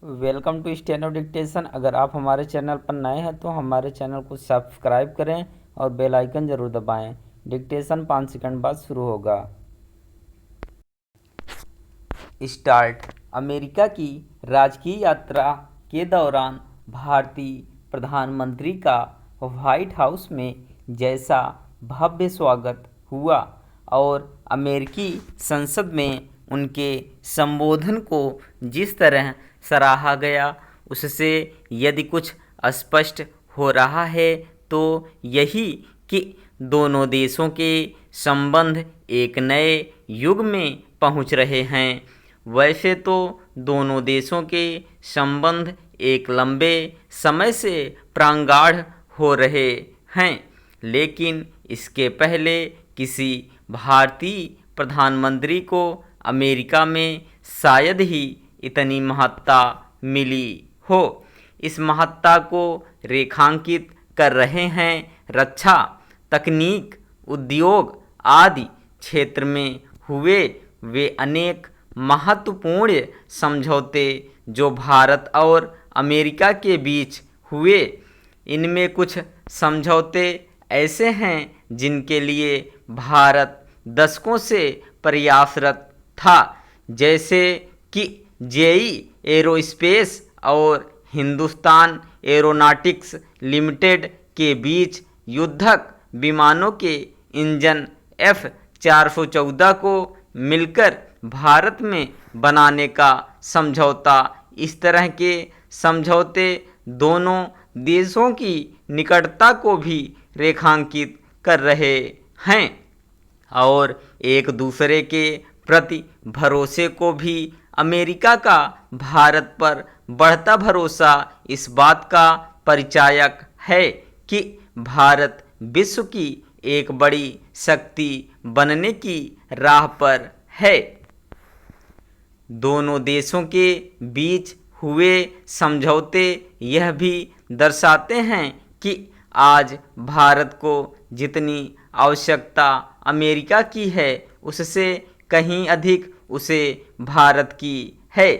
Welcome to steno dictation. अगर आप हमारे चैनल पर नए हैं तो हमारे चैनल को सब्सक्राइब करें और बेल आइकन ज़रूर दबाएं। डिक्टेशन 5 सेकंड बाद शुरू होगा। स्टार्ट। अमेरिका की राजकीय यात्रा के दौरान भारतीय प्रधानमंत्री का व्हाइट हाउस में जैसा भव्य स्वागत हुआ और अमेरिकी संसद में उनके संबोधन को जिस तरह सराहा गया, उससे यदि कुछ स्पष्ट हो रहा है तो यही कि दोनों देशों के संबंध एक नए युग में पहुंच रहे हैं। वैसे तो दोनों देशों के संबंध एक लंबे समय से प्रगाढ़ हो रहे हैं, लेकिन इसके पहले किसी भारतीय प्रधानमंत्री को अमेरिका में शायद ही इतनी महत्ता मिली हो। इस महत्ता को रेखांकित कर रहे हैं रक्षा, तकनीक, उद्योग आदि क्षेत्र में हुए वे अनेक महत्वपूर्ण समझौते जो भारत और अमेरिका के बीच हुए। इनमें कुछ समझौते ऐसे हैं जिनके लिए भारत दशकों से प्रयासरत था, जैसे कि जेई एरोस्पेस और हिंदुस्तान एरोनॉटिक्स लिमिटेड के बीच युद्धक विमानों के इंजन F-414 को मिलकर भारत में बनाने का समझौता। इस तरह के समझौते दोनों देशों की निकटता को भी रेखांकित कर रहे हैं और एक दूसरे के प्रति भरोसे को भी। अमेरिका का भारत पर बढ़ता भरोसा इस बात का परिचायक है कि भारत विश्व की एक बड़ी शक्ति बनने की राह पर है। दोनों देशों के बीच हुए समझौते यह भी दर्शाते हैं कि आज भारत को जितनी आवश्यकता अमेरिका की है, उससे कहीं अधिक उसे भारत की है।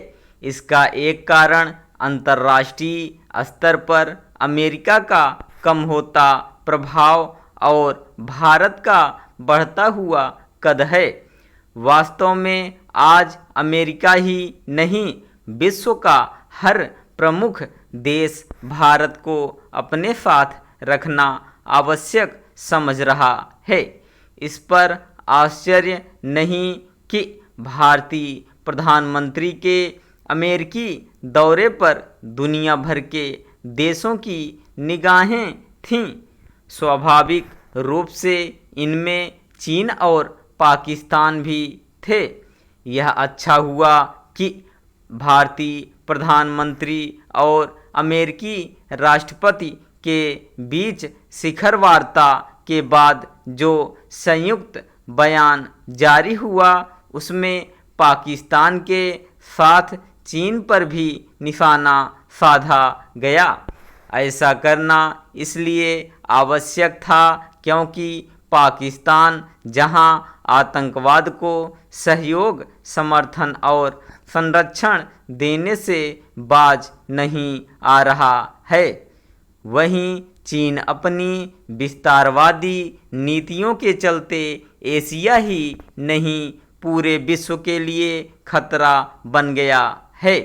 इसका एक कारण अंतर्राष्ट्रीय स्तर पर अमेरिका का कम होता प्रभाव और भारत का बढ़ता हुआ कद है। वास्तव में आज अमेरिका ही नहीं, विश्व का हर प्रमुख देश भारत को अपने साथ रखना आवश्यक समझ रहा है। इस पर आश्चर्य नहीं कि भारतीय प्रधानमंत्री के अमेरिकी दौरे पर दुनिया भर के देशों की निगाहें थीं। स्वाभाविक रूप से इनमें चीन और पाकिस्तान भी थे। यह अच्छा हुआ कि भारतीय प्रधानमंत्री और अमेरिकी राष्ट्रपति के बीच शिखर वार्ता के बाद जो संयुक्त बयान जारी हुआ, उसमें पाकिस्तान के साथ चीन पर भी निशाना साधा गया। ऐसा करना इसलिए आवश्यक था क्योंकि पाकिस्तान जहां आतंकवाद को सहयोग, समर्थन और संरक्षण देने से बाज नहीं आ रहा है, वहीं चीन अपनी विस्तारवादी नीतियों के चलते एशिया ही नहीं, पूरे विश्व के लिए खतरा बन गया है।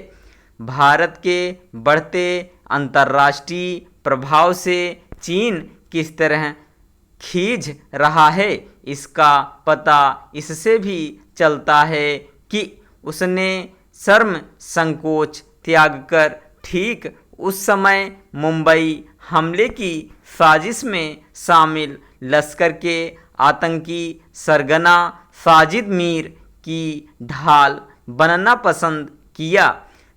भारत के बढ़ते अंतर्राष्ट्रीय प्रभाव से चीन किस तरह खींच रहा है, इसका पता इससे भी चलता है कि उसने शर्म संकोच त्याग कर ठीक उस समय मुंबई हमले की साजिश में शामिल लश्कर के आतंकी सरगना साजिद मीर की ढाल बनना पसंद किया।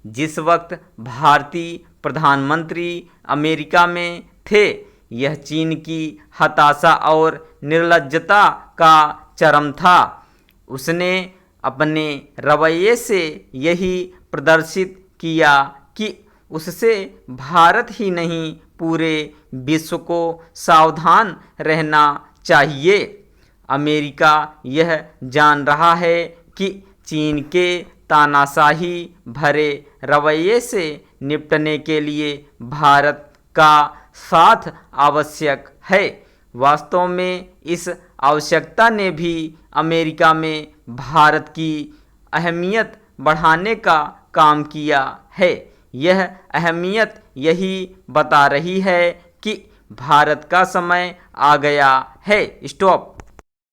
जिस वक्त भारतीय प्रधानमंत्री अमेरिका में थे, यह चीन की हताशा और निर्लज्जता का चरम था। उसने अपने रवैये से यही प्रदर्शित किया कि उससे भारत ही नहीं, पूरे विश्व को सावधान रहना चाहिए। अमेरिका यह जान रहा है कि चीन के तानाशाही भरे रवैये से निपटने के लिए भारत का साथ आवश्यक है। वास्तव में इस आवश्यकता ने भी अमेरिका में भारत की अहमियत बढ़ाने का काम किया है। यह अहमियत यही बता रही है कि भारत का समय आ गया है। स्टॉप।